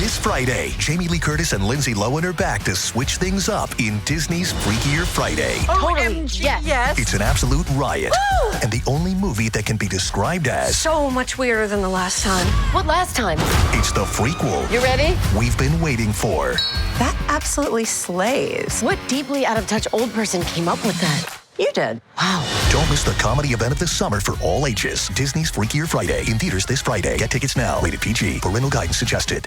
This Friday, Jamie Lee Curtis and Lindsay Lohan are back to switch things up in Disney's Freakier Friday. Totally. Yes. It's an absolute riot, and the only movie that can be described as So much weirder than the last time. What last time? it's the frequel You ready? we've been waiting for. That absolutely slays. What deeply out of touch old person came up with that? You did. Wow. Don't miss the comedy event of the summer for all ages. Disney's Freakier Friday in theaters this Friday. Get tickets now. Rated PG. Parental guidance suggested.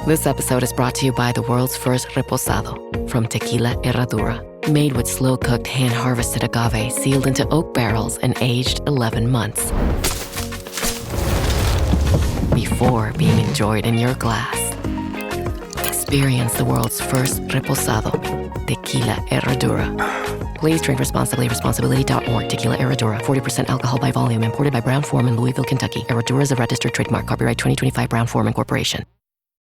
This episode is brought to you by the world's first reposado from Tequila Herradura. Made with slow-cooked, hand-harvested agave sealed into oak barrels and aged 11 months. Before being enjoyed in your glass. Experience the world's first reposado. Tequila Herradura. Please drink responsibly. Responsibility.org. Tequila Herradura. 40% alcohol by volume. Imported by Brown-Forman, Louisville, Kentucky. Herradura is a registered trademark. Copyright 2025 Brown-Forman Corporation.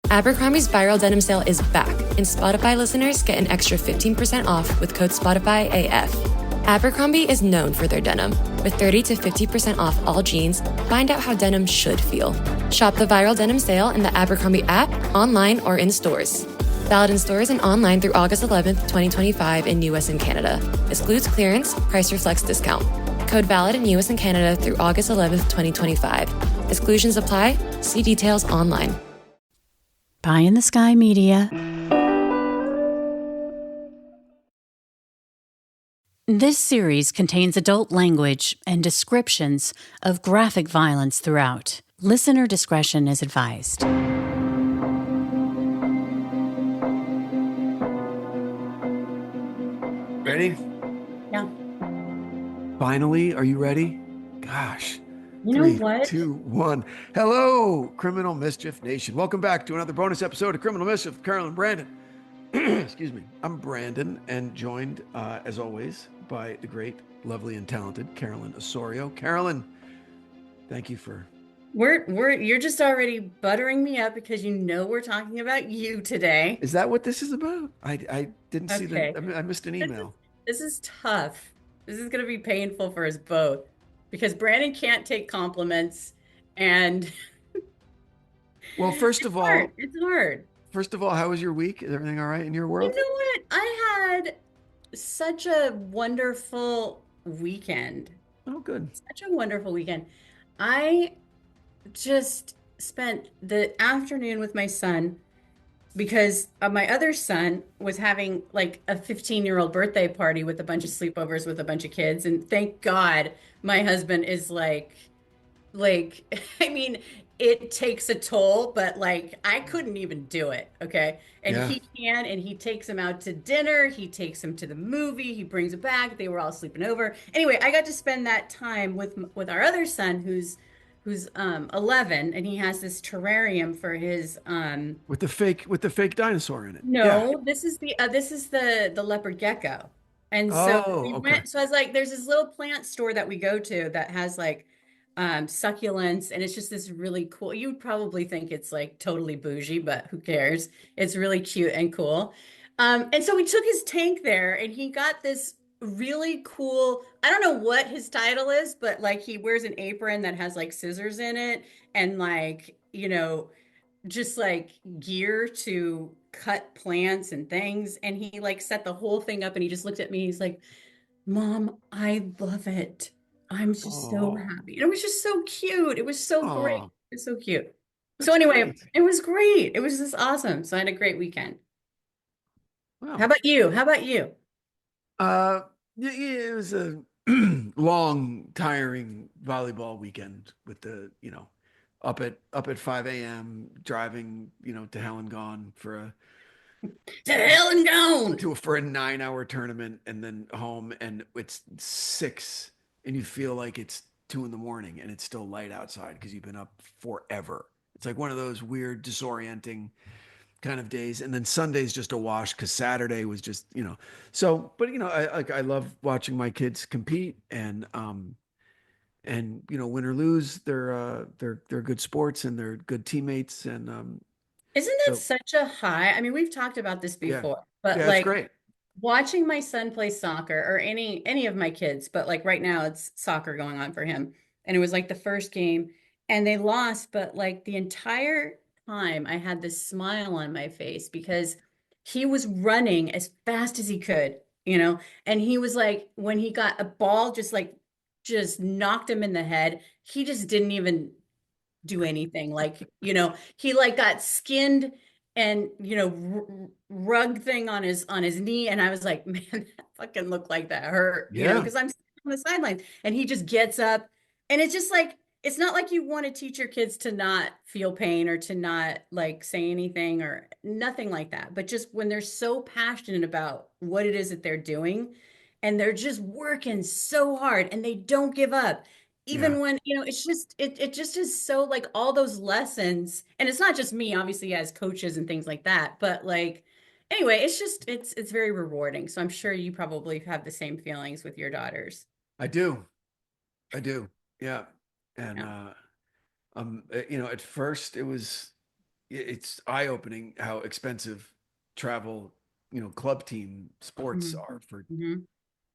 Abercrombie's viral denim sale is back, and Spotify listeners get an extra 15% off with code SpotifyAF. Abercrombie is known for their denim. With 30 to 50% off all jeans, find out how denim should feel. Shop the viral denim sale in the Abercrombie app, online, or in stores. Valid in stores and online through August 11th, 2025 in US and Canada. Excludes clearance, price reflects discount. Code valid in US and Canada through August 11th, 2025. Exclusions apply. See details online. Pie in the Sky Media. This series contains adult language and descriptions of graphic violence throughout. Listener discretion is advised. Ready? Yeah. Finally, are you ready? Gosh. You know 3, what? 2, 1. Hello, Criminal Mischief Nation. Welcome back to another bonus episode of Criminal Mischief with Carolyn and Branden. Excuse me. I'm Branden and joined, as always, by the great, lovely, and talented Carolyn Osorio. Carolyn, thank you for... You're just already buttering me up because you know we're talking about you today. Is that what this is about? I didn't see Okay. that. I missed an email. This is tough. This is going to be painful for us both because Brandon can't take compliments and Well, first of all, it's hard. First of all, how was your week? Is everything all right in your You world? know what? I had such a wonderful weekend. Oh, good. Such a wonderful weekend. I just spent the afternoon with my son because my other son was having like a 15-year-old birthday party with a bunch of sleepovers with a bunch of kids. And thank God my husband is like, I mean, it takes a toll, but like I couldn't even do it. Okay. And Yeah. he can, and he takes him out to dinner. He takes him to the movie. He brings it back. They were all sleeping over. Anyway, I got to spend that time with our other son who's 11, and he has this terrarium for his With the fake dinosaur in it. no, Yeah. this is the leopard gecko. And so Oh, we okay. went, so I was like, there's this little plant store that we go to that has like succulents, and it's just this really cool. You'd probably think it's like totally bougie, but who cares? It's really cute and cool. And so we took his tank there, and he got this really cool, I don't know what his title is, but like he wears an apron that has like scissors in it and like, just like gear to cut plants and things. And he like set the whole thing up, and he just looked at me. He's like, "Mom, I love it. I'm just so Aw. happy." And it was just so cute. It was so great. Aw. It was so cute. That's So anyway, great. it was great. It was just awesome. So I had a great weekend. Wow. How about you? How about you? Yeah, it was a long, tiring volleyball weekend with the, up at 5 a.m. driving, to hell and gone for To hell and gone. for a 9-hour tournament, and then home, and it's 6, and you feel like it's 2 a.m. and it's still light outside because you've been up forever. It's like one of those weird, disorienting kind of days. And then Sunday's just a wash because Saturday was just, so, but I love watching my kids compete, and win or lose, they're good sports, and they're good teammates. And Isn't that so such a high? I mean, we've talked about this yeah, before, but yeah, it's like great. watching my son play soccer, or any of my kids, but like right now it's soccer going on for him. And it was like the first game, and they lost, but like the entire time I had this smile on my face because he was running as fast as he could, and he was like, when he got a ball, just knocked him in the head, he just didn't even do anything. Like, he like got skinned and, rug thing on his knee. And I was like, man, that fucking looked like that hurt, Yeah. because I'm sitting on the sidelines and he just gets up and it's just like, it's not like you want to teach your kids to not feel pain or to not like say anything or nothing like that. But just when they're so passionate about what it is that they're doing and they're just working so hard and they don't give up Yeah. even when it's just it just is so like all those lessons, and it's not just me obviously as coaches and things like that, but like anyway, it's just it's very rewarding. So I'm sure you probably have the same feelings with your daughters. I do. I do. Yeah. And, Yeah. at first it's eye-opening how expensive travel, club team sports Mhm. are for Mhm.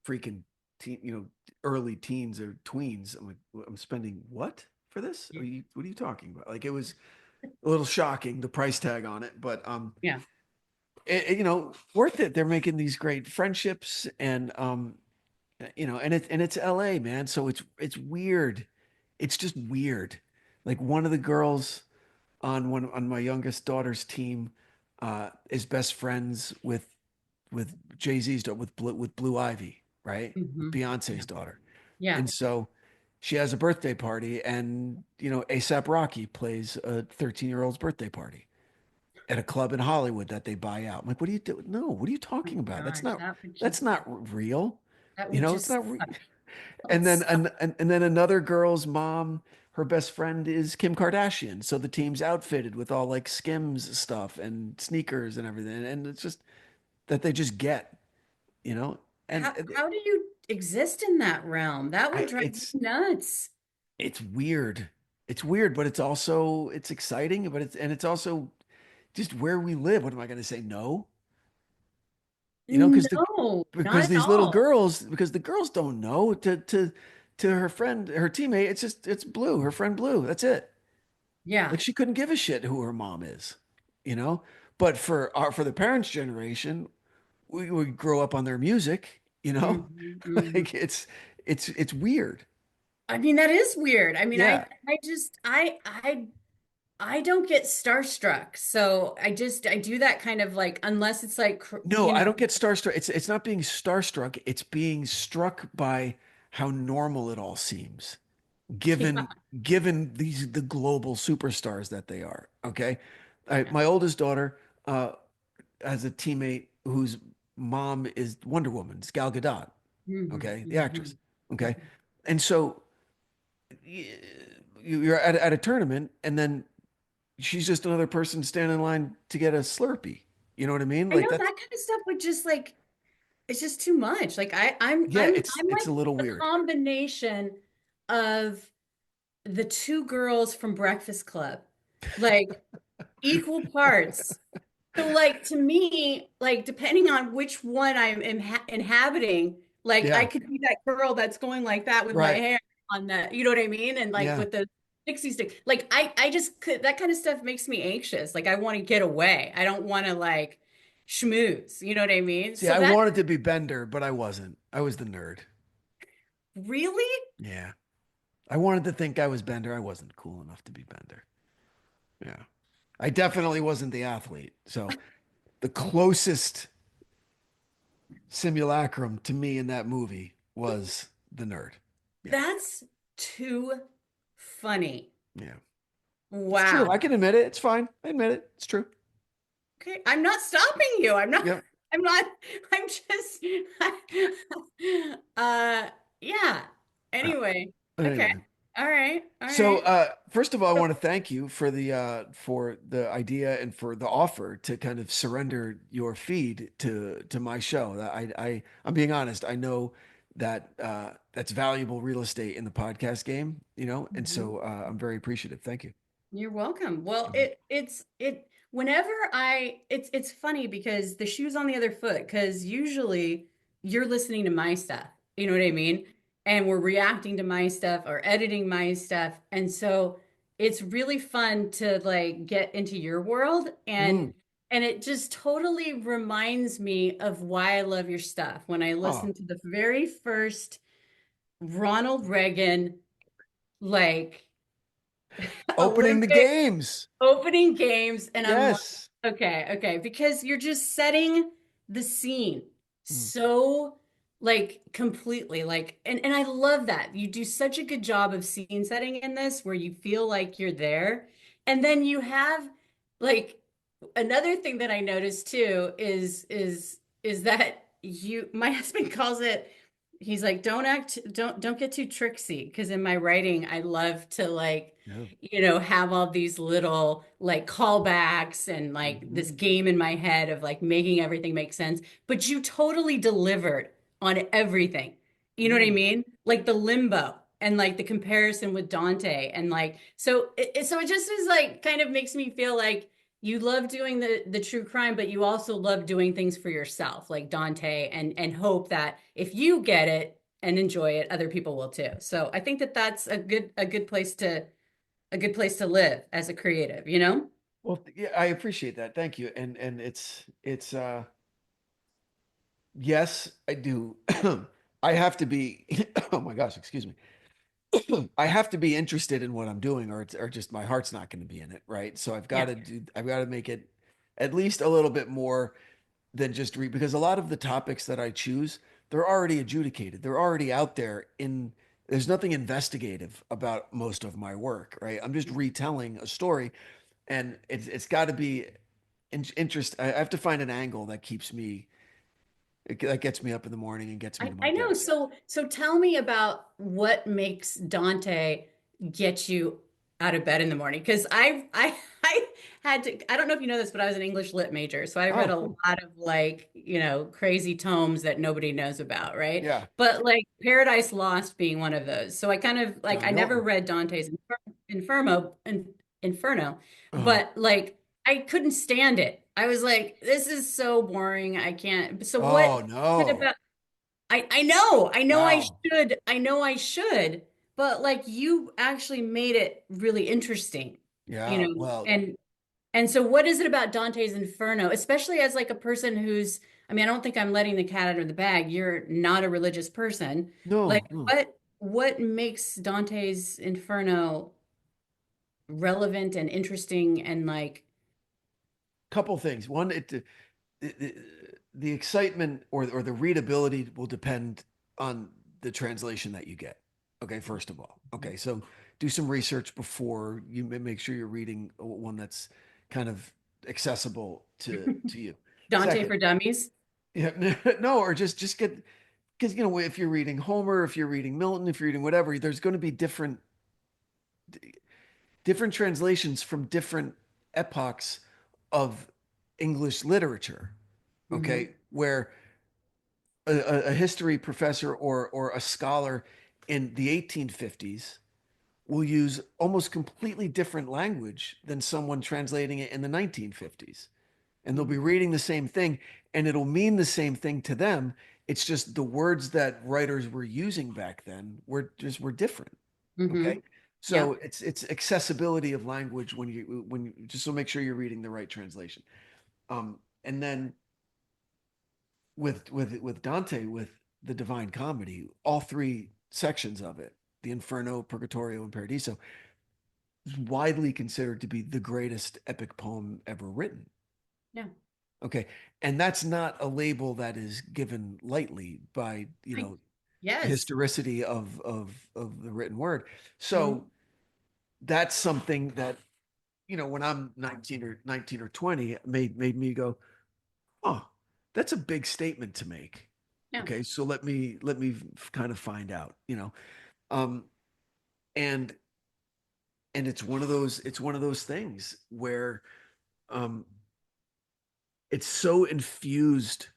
freaking teen, early teens or tweens. I'm like, I'm spending what for this? What are you talking about? Like, it was a little shocking, the price tag on it, but Yeah. worth it. They're making these great friendships, and and it's LA, man. So it's weird. It's just weird. Like, one of the girls on my youngest daughter's team is best friends with Jay-Z's daughter, with Blue Ivy, right? With Mhm. Yeah. Beyonce's daughter. Yeah. And so she has a birthday party, and ASAP Rocky plays a 13-year-old's birthday party at a club in Hollywood that they buy out. I'm like, what are you doing? No, what are you Oh talking my about? That's gosh, not that's not real. that would It's just not suck. That would and then suck. and then another girl's mom, her best friend is Kim Kardashian. So the team's outfitted with all like Skims stuff and sneakers and everything. And it's just that they just get, you know, and How do you exist in that realm? That would I drive me it's nuts. it's weird. It's weird, but it's exciting, but it's also just where we live. What am I going to say? No, because No, not because at these little all. girls, because the girls don't know to her friend, her teammate. It's Blue, her friend Blue. That's it. Yeah. Like, she couldn't give a shit who her mom is, you know. But for the parents' generation, we grow up on their music, Mhm, mhm. like it's weird. I mean, that is weird. I mean, Yeah. I just, I don't get starstruck. So I do that kind of like, unless it's like, No, I don't get starstruck. It's not being starstruck. It's being struck by how normal it all seems, yeah. given the global superstars that they are. Okay, Yeah. my oldest daughter has a teammate whose mom is Wonder Woman, it's Gal Gadot. Mhm, Okay, the actress. mhm, Okay, mhm. and so you're at a tournament, and then she's just another person standing in line to get a Slurpee. You know what I mean? I know Like, that's, that kind of stuff would just like, it's just too much. Like yeah, I'm it's like a little the weird. combination of the two girls from Breakfast Club, like equal parts. So like to me, like depending on which one I'm inhabiting, like I Yeah, could be that girl that's going like that with my right. hair on the, you know what I mean? And like Yeah. with the pixie stick. Like I just could, that kind of stuff makes me anxious. Like I want to get away. I don't want to like schmooze. You know what I mean? See, So I that wanted to be Bender, but I wasn't. I was the nerd. really, Yeah. I wanted to think I was Bender. I wasn't cool enough to be Bender. Yeah. I definitely wasn't the athlete. So the closest simulacrum to me in that movie was the nerd. Yeah. that's too funny. Yeah. It's true. I Wow. can admit it. It's fine. I admit it. It's true. Okay, I'm not stopping you. Yep. I'm not, I'm just, uh, yeah. Uh, Anyway, okay. Anyway. All right. All So, right. first of all, I So want to thank you for the idea and for the offer to kind of surrender your feed to my show. I'm being honest. I know that that's valuable real estate in the podcast game, and Mhm. so I'm very appreciative. Thank you. You're welcome. Well, Mhm. whenever it's funny because the shoe's on the other foot, because usually you're listening to my stuff. You know what I mean? And we're reacting to my stuff or editing my stuff. And so it's really fun to like get into your world, Mm. and it just totally reminds me of why I love your stuff. When I Oh, listened to the very first Ronald Reagan like opening the Olympic games. opening games, and I'm like, Yes. okay, okay, because you're just setting the scene Mm. so like completely like, and I love that. You do such a good job of scene setting in this where you feel like you're there. And then you have like another thing that I noticed too is that you my husband calls it, he's like, don't get too tricksy, because in my writing I love to like, Yeah. have all these little like callbacks and like Mhm. this game in my head of like making everything make sense. But you totally delivered on everything. You know what I Mm. mean? Like the limbo and like the comparison with Dante, and like so it just is like kind of makes me feel like you love doing the true crime, but you also love doing things for yourself, like Dante, and hope that if you get it and enjoy it, other people will too. So I think that that's a good place to live as a creative, you know? Well, yeah, I appreciate that. Thank you. And it's yes, I do. I have to be oh my gosh, excuse me. I have to be interested in what I'm doing, or just my heart's not going to be in it, right? So Yeah. I've got to make it at least a little bit more than just read, because a lot of the topics that I choose, they're already adjudicated. They're already out there there's nothing investigative about most of my work, right? I'm just retelling a story, and it's got to be interest. I have to find an angle that keeps me that gets me up in the morning and gets me to my I know. desk. So tell me about what makes Dante get you out of bed in the morning. Because I had to, I don't know if you know this, but I was an English lit major. So I read Oh, a cool. lot of like, crazy tomes that nobody knows about, right? Yeah, But like Paradise Lost being one of those. So I kind of like, John I never Milton. read Dante's Inferno, Uh-huh. but like I couldn't stand it. I was like, this is so boring. I can't. So what Oh is it no. about? I know Wow. I should, but like you actually made it really interesting, Yeah. Well, and so what is it about Dante's Inferno, especially as like a person who's, I mean, I don't think I'm letting the cat out of the bag. You're not a religious person. Like no, no. what makes Dante's Inferno relevant and interesting and like, Couple things. One, the, the excitement or the readability will depend on the translation that you get. Okay, first of all. Okay, so do some research before you make sure you're reading one that's kind of accessible to you. Dante Second, for Dummies? yeah, no, or just get, because if you're reading Homer, if you're reading Milton, if you're reading whatever, there's going to be different translations from different epochs of English literature. Hmm. Okay, where a history professor or a scholar in the 1850s will use almost completely different language than someone translating it in the 1950s. And they'll be reading the same thing, and it'll mean the same thing to them. It's just the words that writers were using back then were different. Hmm. Okay. So Yep. it's accessibility of language when you just so make sure you're reading the right translation. And then with Dante, with the Divine Comedy, all three sections of it, the Inferno, Purgatorio, and Paradiso, is widely considered to be the greatest epic poem ever written. Yeah. Okay, and that's not a label that is given lightly by I, the yes. historicity of the written word. Mhm. So that's something that when I'm 19 or 20 made me go, oh, that's a big statement to make. Yeah. Okay, so let me kind of find out, um, and it's one of those things where um, it's so infused.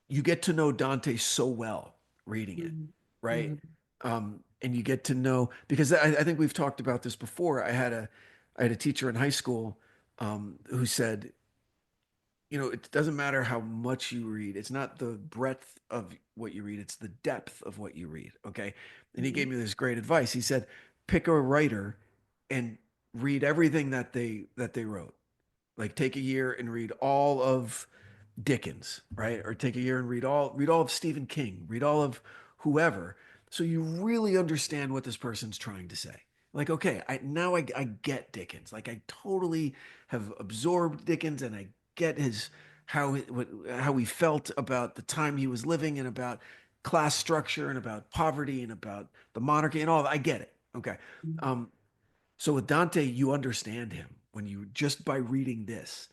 You get to know Dante so well reading it, Mhm. right? Mhm. And you get to know, because I think we've talked about this before. I had a teacher in high school who said, it doesn't matter how much you read. It's not the breadth of what you read, it's the depth of what you read. Okay. And he Mhm. gave me this great advice. He said, pick a writer and read everything that they wrote. Like take a year and read all of Dickens, right? Or take a year and read all of Stephen King, read all of whoever, so you really understand what this person's trying to say. Like, okay, I get Dickens. Like, I totally have absorbed Dickens, and I get his how he felt about the time he was living, and about class structure, and about poverty, and about the monarchy, and all that. I get it. Okay. Um, so with Dante, you understand him when you just by reading this,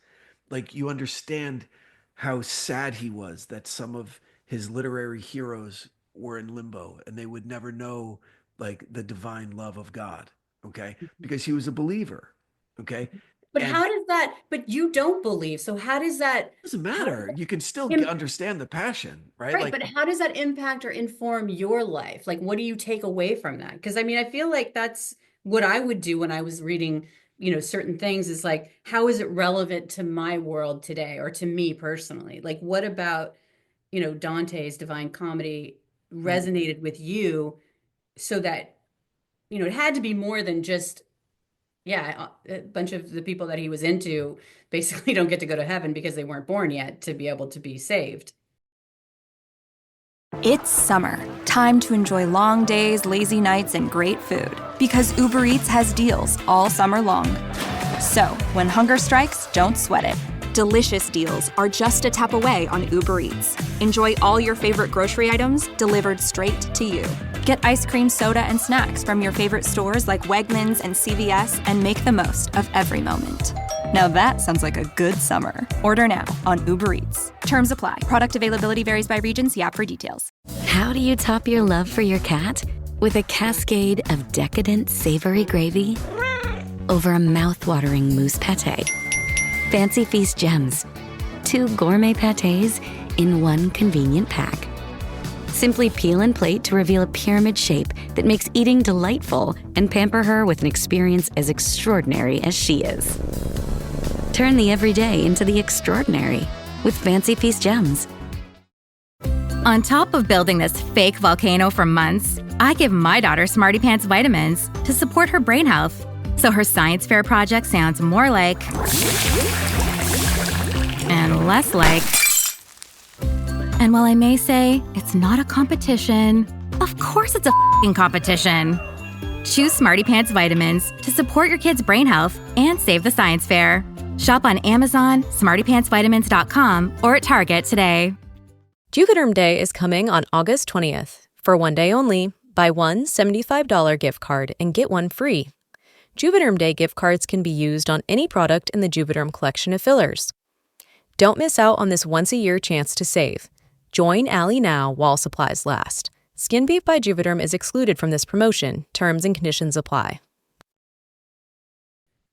like you understand how sad he was that some of his literary heroes were in limbo and they would never know like the divine love of God, okay? Because he was a believer, okay? But And how does that, but you don't believe. So how does that, it doesn't how does matter. You can still that understand the passion, right? right, Like but how does that impact or inform your life? Like, what do you take away from that? Because I mean, I feel like that's what I would do when I was reading, certain things is like, how is it relevant to my world today or to me personally? Like, what about, Dante's Divine Comedy resonated with you so that, it had to be more than just, yeah, a bunch of the people that he was into basically don't get to go to heaven because they weren't born yet to be able to be saved. It's summer, time to enjoy long days, lazy nights, and great food. Because Uber Eats has deals all summer long. So, when hunger strikes, don't sweat it. Delicious deals are just a tap away on Uber Eats. Enjoy all your favorite grocery items delivered straight to you. Get ice cream, soda, and snacks from your favorite stores like Wegmans and CVS and make the most of every moment. Now that sounds like a good summer. Order now on Uber Eats. Terms apply. Product availability varies by region. See app for details. How do you top your love for your cat? With a cascade of decadent savory gravy over a mouth-watering mousse pate. Fancy Feast gems. 2 gourmet pâtés in one convenient pack. Simply peel and plate to reveal a pyramid shape that makes eating delightful and pamper her with an experience as extraordinary as she is. Turn the everyday into the extraordinary with Fancy Feast gems. On top of building this fake volcano for months, I give my daughter Smarty Pants vitamins to support her brain health. So her science fair project sounds more like and less like. And while I may say it's not a competition, of course it's a f***ing competition. Choose Smarty Pants vitamins to support your kid's brain health and save the science fair. Shop on Amazon, smartypantsvitamins.com, or at Target today. Juvederm Day is coming on August 20th. For one day only, buy one $75 gift card and get one free. Juvederm Day gift cards can be used on any product in the Juvederm collection of fillers. Don't miss out on this once-a-year chance to save. Join Allie now while supplies last. Skin Beef by Juvederm is excluded from this promotion. Terms and conditions apply.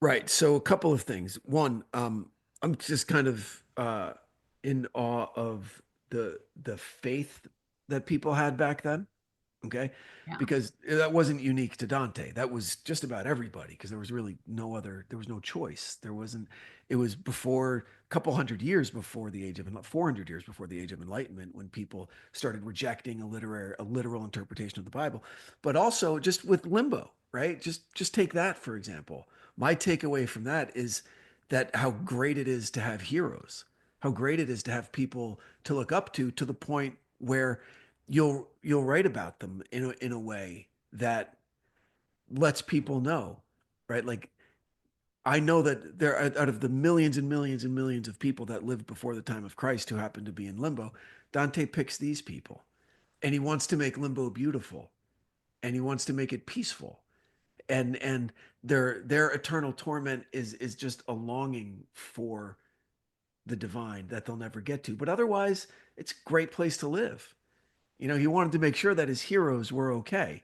right. So a couple of things. One, I'm just kind of in awe of the faith that people had back then. Okay. Yeah. Because that wasn't unique to Dante. That was just about everybody because there was really there was no choice. It was before a couple hundred years before the age of 400 years before the age of enlightenment when people started rejecting a literal interpretation of the Bible. But also just with limbo, right? Just take that for example. My takeaway from that is that how great it is to have heroes, how great it is to have people to look up to the point where you'll write about them in a way that lets people know, right? Like I know that there out of the millions and millions and millions of people that lived before the time of Christ who happened to be in limbo, Dante picks these people and he wants to make limbo beautiful and he wants to make it peaceful. And their eternal torment is just a longing for the divine that they'll never get to. But otherwise, it's a great place to live. He wanted to make sure that his heroes were okay.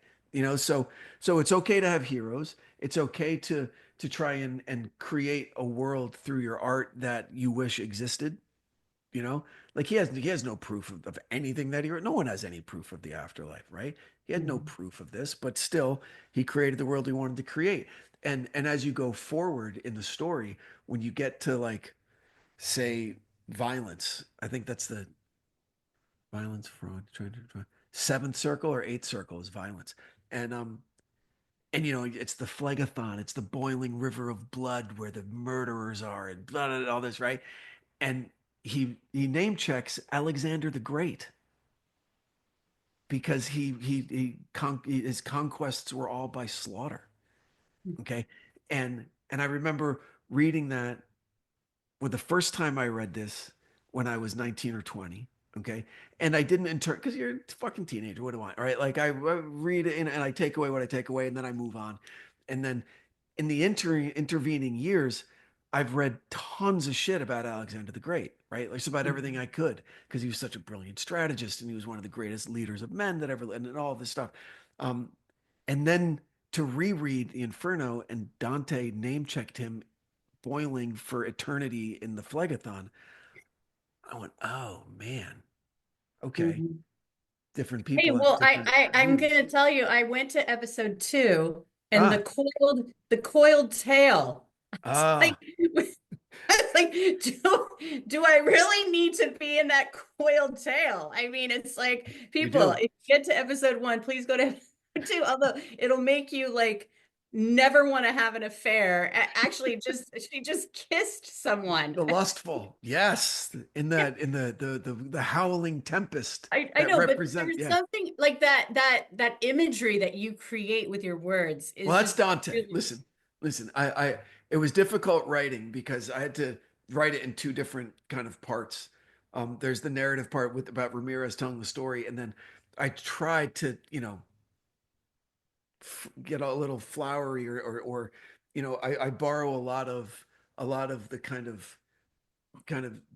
So it's okay to have heroes. It's okay to try and create a world through your art that you wish existed. Like he has no proof of anything that he wrote. No one has any proof of the afterlife, right? He had no proof of this, but still he created the world he wanted to create. And as you go forward in the story, when you get to like say violence, I think that's the violence, fraud, treasure, seventh circle or eighth circle is violence. And and it's the phlegathon, it's the boiling river of blood where the murderers are, and blah, blah, blah, all this, right? And he name checks Alexander the Great because his conquests were all by slaughter. Okay. And I remember reading that when the first time I read this when I was 19 or 20. Okay. And I didn't interpret because you're a fucking teenager. What do I, all right? Like I read it and I take away what I take away and then I move on. And then in the intervening years, I've read tons of shit about Alexander the Great, right? Like, it's about everything I could because he was such a brilliant strategist and he was one of the greatest leaders of men that ever lived and all this stuff. Um, and then to reread the Inferno and Dante name checked him boiling for eternity in the Phlegathon, I went, oh man, okay. Mhm. Different Hey, people have well, different I'm views. gonna tell you, I went to episode 2 and Ah, the coiled tail. I was like, ah, I was like, do I really need to be in that coiled tail? I mean, it's like, you people, do. if you get to episode 1, please go to episode 2. Although it'll make you like never want to have an affair. Actually, she just kissed someone. The lustful, yes, in that in the howling tempest I that know, but represent, there's yeah. something like that imagery that you create with your words Well, is that's just Dante. really. Listen. I it was difficult writing because I had to write it in two different kind of parts. There's the narrative part with about Ramirez telling the story, and then I tried to, get a little flowery or I borrow a lot of the kind of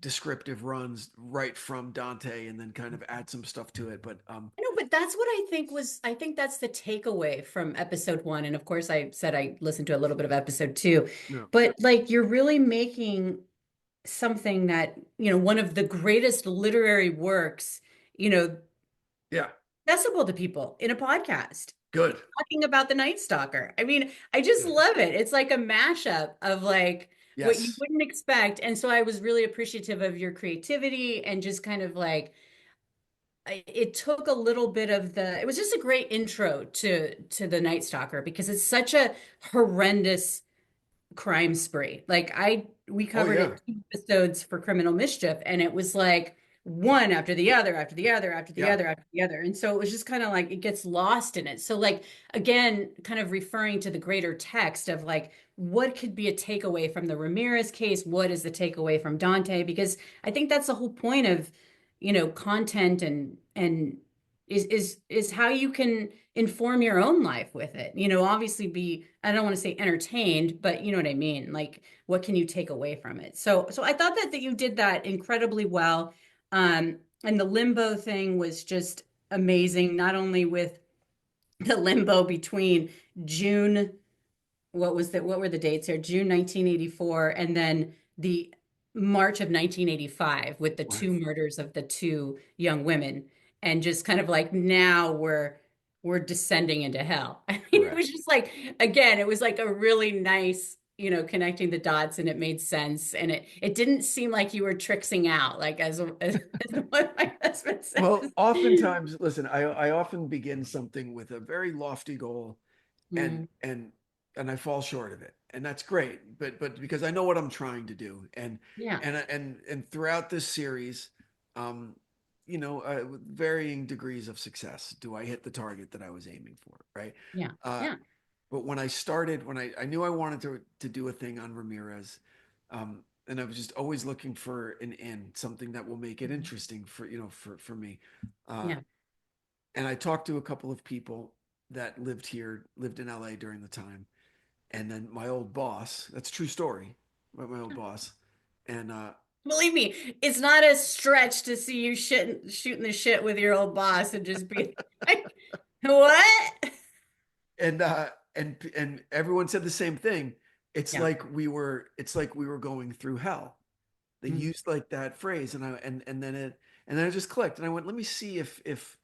descriptive runs right from Dante and then kind of add some stuff to it. But I know, but that's what I think that's the takeaway from episode 1. And of course, I said I listened to a little bit of episode 2, yeah, but like you're really making something that, one of the greatest literary works, you know, yeah, accessible to people in a podcast. good. Talking about the Night Stalker. I mean, I just Good. love it. It's like a mashup of like what you Yes. wouldn't expect. And so I was really appreciative of your creativity and just kind of like it took a little bit of it was just a great intro to the Night Stalker because it's such a horrendous crime spree. Like we Oh covered yeah. it 2 episodes for Criminal Mischief, and it was like one after the other, after the other, after the Yeah. other, after the other. And so it was just kind of like it gets lost in it. So like again, kind of referring to the greater text of like what could be a takeaway from the Ramirez case? What is the takeaway from Dante? Because I think that's the whole point of, content and is how you can inform your own life with it. Obviously be, I don't want to say entertained, but you know what I mean? Like what can you take away from it? So I thought that you did that incredibly well. And the limbo thing was just amazing, not only with the limbo between June, what were the dates here? June 1984 and then the March of 1985 with the Right. two murders of the two young women, and just kind of like now we're descending into hell. I mean, it was Correct. just like again, it was like a really nice, connecting the dots, and it made sense, and it didn't seem like you were tricksing out, like as what my husband Well, says. oftentimes, listen, I often begin something with a very lofty goal and Mm, and I fall short of it. And that's great. But because I know what I'm trying to do. yeah, And throughout this series, um, with varying degrees of success, do I hit the target that I was aiming for, right? yeah, Uh, yeah, but when I started, when I knew I wanted to do a thing on Ramirez, and I was just always looking for an end, something that will make it interesting for for me. Uh, yeah. and I talked to a couple of people that lived in LA during the time, and then my old boss. That's a true story. But my old boss, and Believe me, it's not a stretch to see you shooting the shit with your old boss and just be like, what? and everyone said the same thing. Yeah. It's like we were going through hell. They Mm, used like that phrase, and then it just clicked, and I went, let me see if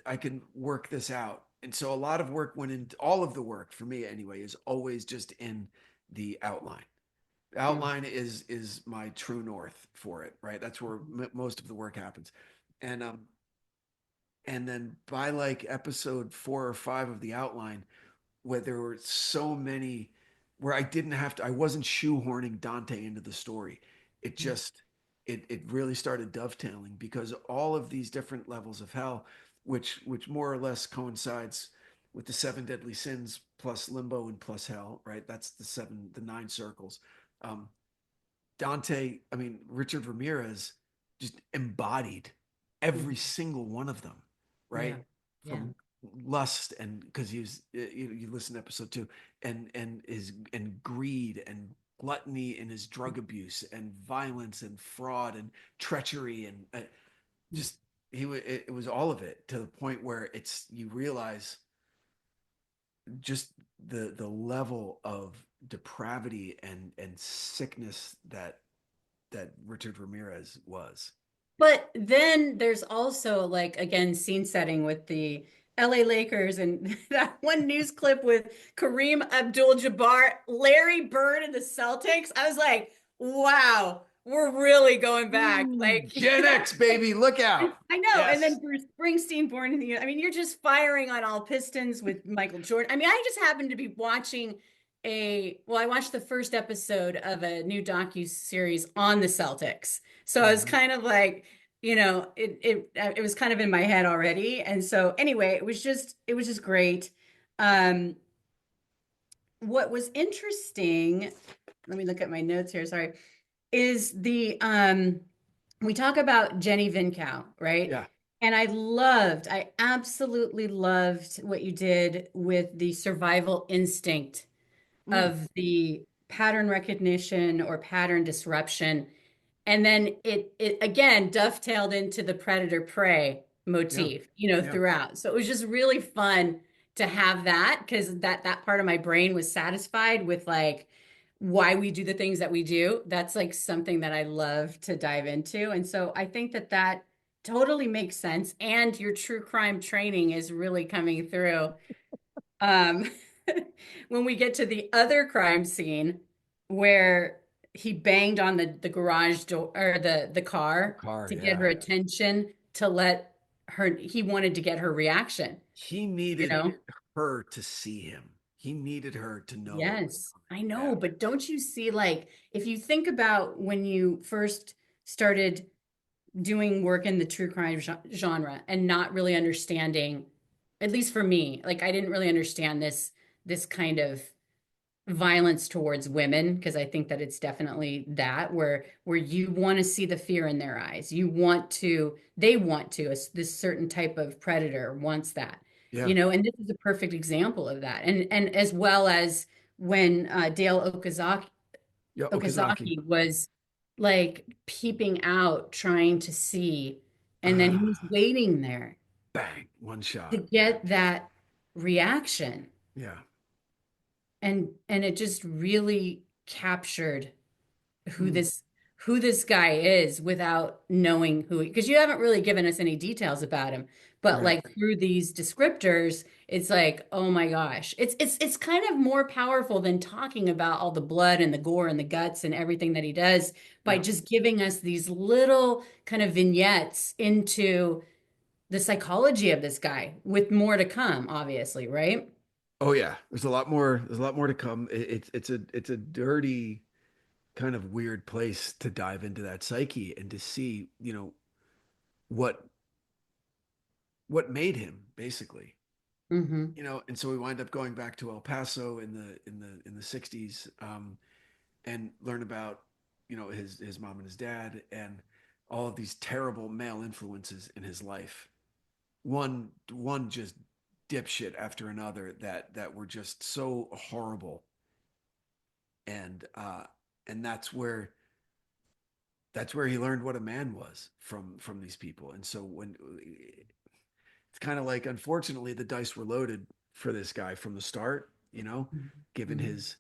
I can work this out. And so a lot of work went into all of the work for me anyway is always just in the outline. The mm, outline is my true north for it, right? That's where most of the work happens. And and then by like episode 4 or 5 of the outline, where there were so many where I didn't have to, I wasn't shoehorning Dante into the story. It just, it really started dovetailing because all of these different levels of hell, which more or less coincides with the seven deadly sins plus limbo and plus hell, right? That's the nine circles. Um, Dante, I mean, Richard Ramirez just embodied every single one of them, Yeah. right? Yeah. From lust and because he was you listen to episode 2 and greed and gluttony in his drug abuse and violence and fraud and treachery and just it was all of it to the point where it's you realize just the level of depravity and sickness that Richard Ramirez was. But then there's also like again scene setting with the LA Lakers and that one news clip with Kareem Abdul-Jabbar, Larry Bird and the Celtics. I was like, wow, we're really going back. Like Gen X, baby, look out. I know. And Yes. then Bruce Springsteen, Born in the, I mean, you're just firing on all pistons with Michael Jordan. I mean, I just happened to be watching I watched the first episode of a new docu-series on the Celtics. So I was kind of like, it was kind of in my head already. And so anyway, it was just great. Um, what was interesting, let me look at my notes here, sorry, is we talk about Jenny Vincow, right? Yeah. And I absolutely loved what you did with the survival instinct of the pattern recognition or pattern disruption. And then it again dovetailed into the predator prey Yeah. motif, Yeah. throughout. So it was just really fun to have that because that part of my brain was satisfied with like why we do the things that we do. That's like something that I love to dive into. And so I think that totally makes sense. And your true crime training is really coming through. Um, when we get to the other crime scene where he banged on the garage door or the car Car, to get her yeah. attention to let her, he wanted to get her reaction, He you needed know? her to see him. He needed her to know what was Yes, I coming. know, Yeah. but don't you see, like, if you think about when you first started doing work in the true crime genre and not really understanding, at least for me, like I didn't really understand this kind of violence towards women because I think that it's definitely that where you want to see the fear in their eyes. They want to, this certain type of predator wants that, Yeah. and this is a perfect example of that. And as well as when Dale Yeah. Okazaki. Okazaki was like peeping out, trying to see, and then he was waiting there Bang. One to shot. get that reaction. Yeah. And it just really captured who Mm. this guy is without knowing who because you haven't really given us any details about him, but Right. like through these descriptors it's like, oh my gosh, it's kind of more powerful than talking about all the blood and the gore and the guts and everything that he does by Yeah. just giving us these little kind of vignettes into the psychology of this guy with more to come, obviously, right? Oh yeah. There's a lot more. There's a lot more to come. It's a dirty kind of weird place to dive into that psyche and to see, what what made him basically. Mm-hmm. And so we wind up going back to El Paso in the 60s, and learn about, his mom and his dad and all of these terrible male influences in his life. One just dipshit after another that were just so horrible. And that's where he learned what a man was from these people. And so when it's kind of like, unfortunately, the dice were loaded for this guy from the start, given Mm-hmm. his,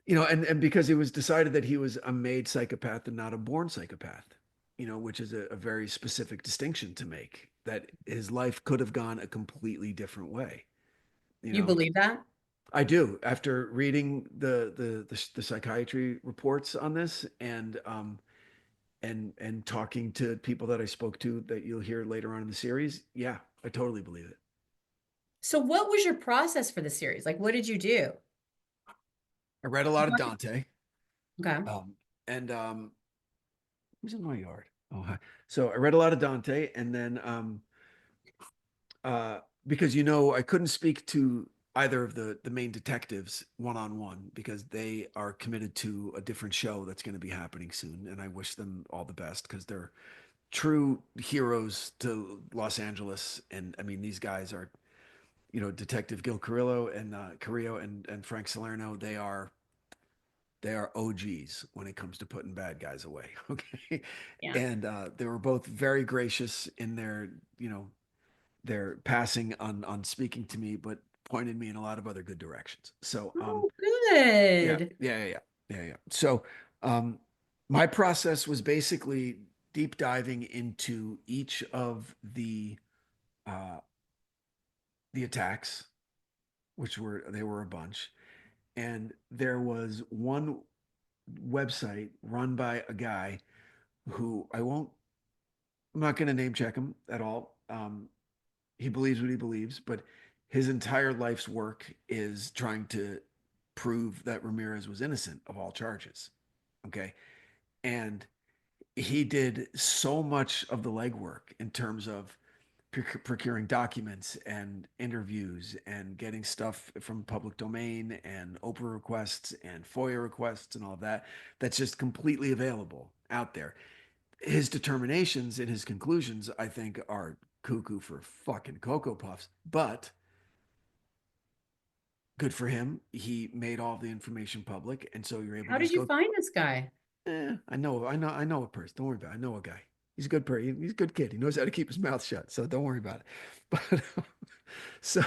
and because it was decided that he was a made psychopath and not a born psychopath, which is a very specific distinction to make, that his life could have gone a completely different way. You You know, believe that? I do, after reading the psychiatry reports on this and talking to people that I spoke to that you'll hear later on in the series. Yeah, I totally believe it. So what was your process for the series? Like, what did you do? I read a lot of Dante. Okay. And who's in my yard? Oh, hi. So I read a lot of Dante, and then because I couldn't speak to either of the main detectives one-on-one because they are committed to a different show that's going to be happening soon, and I wish them all the best because they're true heroes to Los Angeles. And I mean, these guys are, Detective Gil Carrillo and Carrillo and Frank Salerno. They are OGs when it comes to putting bad guys away. Okay. Yeah. And they were both very gracious in their passing on speaking to me, but pointed me in a lot of other good directions. So, Oh, yeah, good. yeah. So, my process was basically deep diving into each of uh, the attacks, they were a bunch. And there was one website run by a guy who I'm not going to name check him at all. He believes what he believes, but his entire life's work is trying to prove that Ramirez was innocent of all charges. Okay. And he did so much of the legwork in terms of procuring documents and interviews and getting stuff from public domain and Oprah requests and FOIA requests and all of that. That's just completely available out there. His determinations and his conclusions, I think, are cuckoo for fucking Cocoa Puffs, but good for him. He made all the information public. And so you're able How to did just you go, find this guy? I know a person. Don't worry about it. I know a guy. He's a good person. He's a good kid. He knows how to keep his mouth shut. So don't worry about it. But so,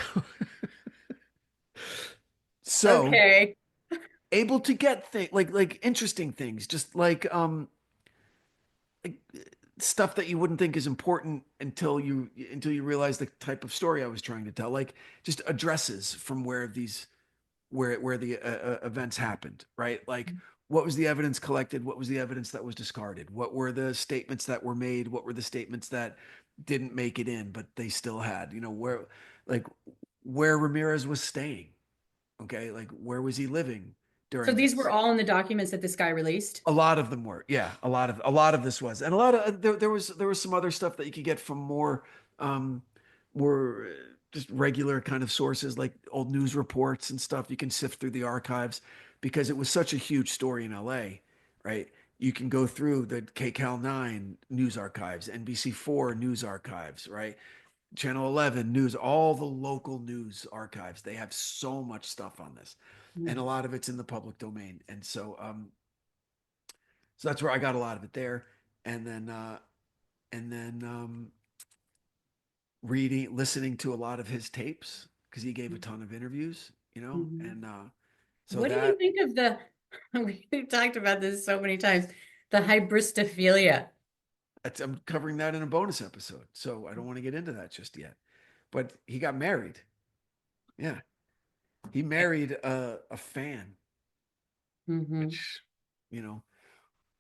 so Okay. able to get things like interesting things, just like stuff that you wouldn't think is important until you realize the type of story I was trying to tell, like just addresses from where the events happened, right? Like what was the evidence collected? What was the evidence that was discarded? What were the statements that were made? What were the statements that didn't make it in, but they still had, like where Ramirez was staying. Okay. Like where was he living So during these were this? all in the documents that this guy released? A lot of them were, yeah. A lot of this was, and a lot of there was some other stuff that you could get from um, more just regular kind of sources like old news reports and stuff. You can sift through the archives because it was such a huge story in LA, right? You can go through the KCAL 9 news archives, NBC4 news archives, right? Channel 11 news, all the local news archives. They have so much stuff on this, and a lot of it's in the public domain. And so that's where I got a lot of it there. And then listening to a lot of his tapes because he gave a ton of interviews, Mhm. and so What do you that think of we've talked about this so many times, the hybristophilia? I'm covering that in a bonus episode, so I don't want to get into that just yet. But he got married. Yeah, he married a fan, Mm-hmm. which you know,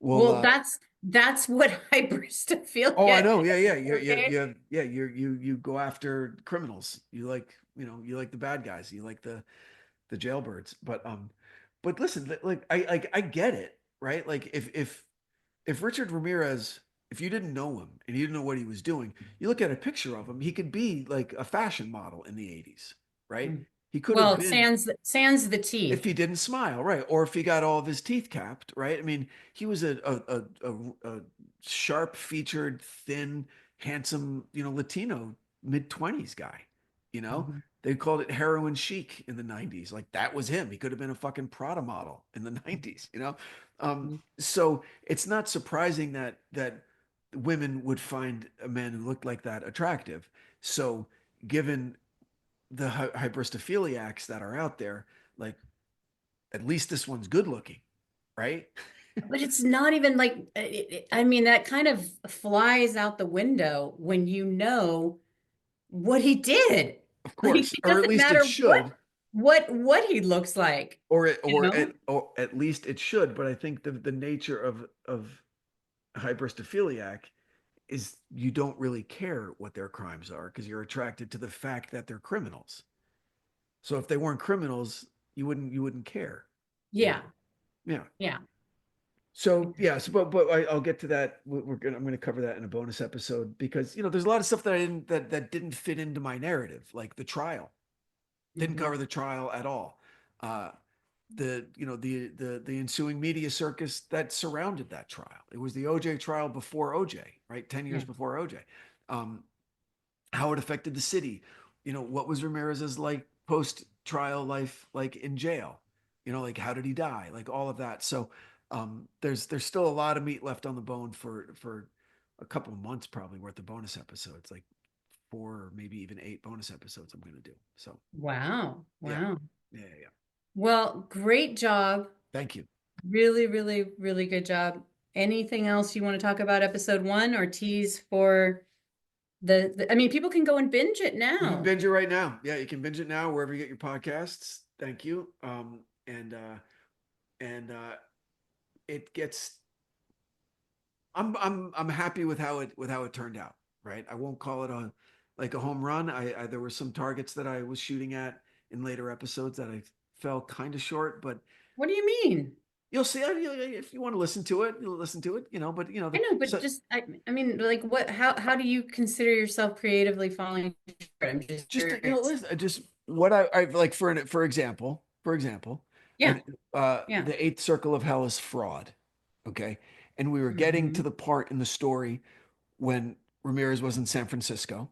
Well, well, that's what oh, I hybristophilia know. Yeah, yeah. is, okay? You go after criminals. You like the bad guys. You like the jailbirds. But listen, like I get it, right? Like if Richard Ramirez, if you didn't know him and you didn't know what he was doing, you look at a picture of him, he could be like a fashion model in the 80s, right? Mm. He could have Well, been sans the if teeth. he didn't smile, right? Or if he got all of his teeth capped, right? I mean, he was a sharp featured, thin, handsome, Latino mid-20s guy. You know, Mhm. they called it heroin chic in the 90s. Like that was him. He could have been a fucking Prada model in the 90s. So it's not surprising that women would find a man who looked like that attractive. So given the hybristophiliacs that are out there, like at least this one's good looking, right? But it's not even like, I mean, that kind of flies out the window when you know what he did. Of Like course, it or at doesn't least it matter should, what he looks like, or it, you or know? at or at least it should. But I think the nature of hybristophiliac is you don't really care what their crimes are because you're attracted to the fact that they're criminals. So if they weren't criminals, you wouldn't care. Yeah. Yeah. Yeah. So yeah, but I'll get to that. I'm gonna cover that in a bonus episode because there's a lot of stuff that didn't fit into my narrative, like the trial. Didn't cover the trial at all. The ensuing media circus that surrounded that trial. It was the OJ trial before OJ, right? 10 years before OJ. How it affected the city. What was Ramirez's like post-trial life like in jail? Like how did he die? Like all of that. So there's still a lot of meat left on the bone for a couple of months probably worth of bonus episodes, like 4 or maybe even 8 bonus episodes I'm going to do. So Wow. yeah. Well, great job. Thank you. Really, really, really good job. Anything else you want to talk about episode 1 or tease for I mean, people can go and binge it now. You can binge it right now. Yeah, you can binge it now wherever you get your podcasts. Thank you. And it gets. I'm happy with how it turned out. Right. I won't call it a home run. There were some targets that I was shooting at in later episodes that I fell kind of short. But what do you mean? You'll see if you want to listen to it. You'll listen to it. But I know, but I mean, like, what? How do you consider yourself creatively falling short? I'm just what I like for example. Yeah. The 8th circle of hell is fraud. Okay, and we were getting to the part in the story when Ramirez was in San Francisco.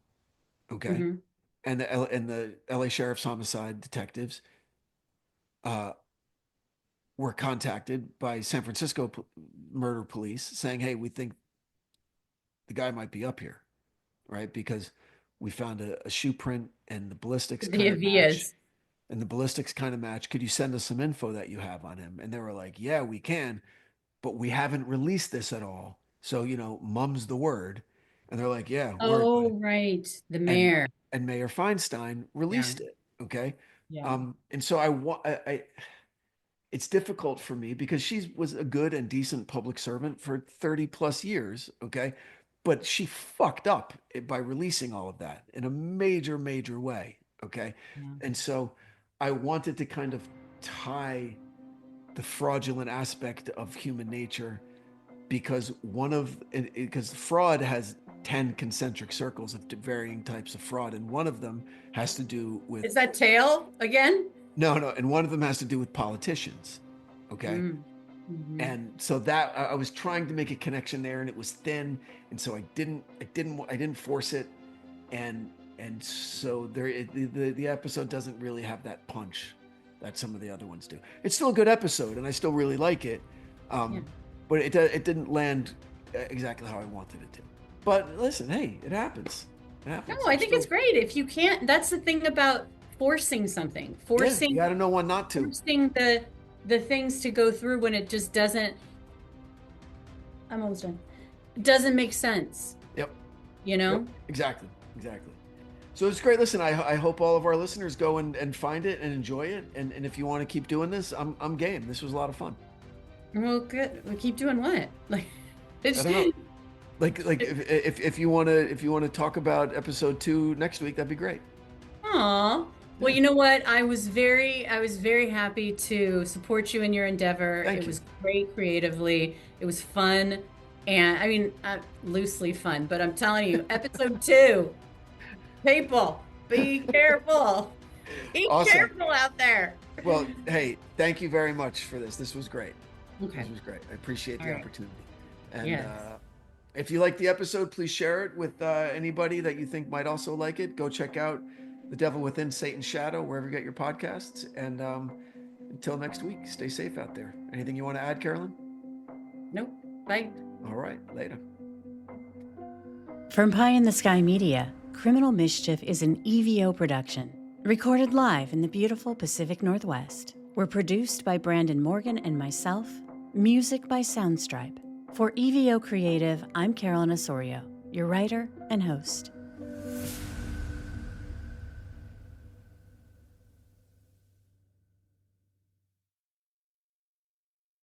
Okay, and the LA Sheriff's homicide detectives were contacted by San Francisco murder police saying, hey, we think the guy might be up here, right? Because we found a shoe print and the ballistics kind of match. And the ballistics kind of match. Could you send us some info that you have on him? And they were like, yeah, we can, but we haven't released this at all. So, mum's the word. And they're like, yeah. Oh, right. The mayor. And Mayor Feinstein released it. Okay. Yeah. And so it's difficult for me because she was a good and decent public servant for 30 plus years. Okay. But she fucked up by releasing all of that in a major, major way. Okay. Yeah. And so I wanted to kind of tie the fraudulent aspect of human nature because fraud has 10 concentric circles of varying types of fraud. And one of them has to do with. Is that tail again? No. And one of them has to do with politicians. Okay. And so that I was trying to make a connection there and it was thin. And so I didn't force it. And so the episode doesn't really have that punch that some of the other ones do. It's still a good episode and I still really like it. But it didn't land exactly how I wanted it to. But listen, hey, it happens. No, I think it's great. If you can't, that's the thing about forcing something. You got to know when not to. Forcing the things to go through when it just doesn't. I'm almost done. Doesn't make sense. Yep. Yep, exactly. So it's great. Listen, I hope all of our listeners go and find it and enjoy it. And if you want to keep doing this, I'm game. This was a lot of fun. Well, good. We keep doing what? Like, I don't know. Like if you want to talk about episode 2 next week, that'd be great. Aw. Well, you know what? I was very happy to support you in your endeavor. Thank you. It was great creatively. It was fun. And I mean, loosely fun, but I'm telling you, episode 2, people, be careful. Be careful out there. Well, hey, thank you very much for this. This was great. Okay. This was great. I appreciate the opportunity. And yes. If you like the episode, please share it with anybody that you think might also like it. Go check out The Devil Within, Satan's Shadow, wherever you get your podcasts. And until next week, stay safe out there. Anything you want to add, Carolyn? Nope. Bye. All right. Later. From Pie in the Sky Media, Criminal Mischief is an EVO production, recorded live in the beautiful Pacific Northwest. We're produced by Brandon Morgan and myself. Music by Soundstripe. For EVO Creative, I'm Carolyn Osorio, your writer and host.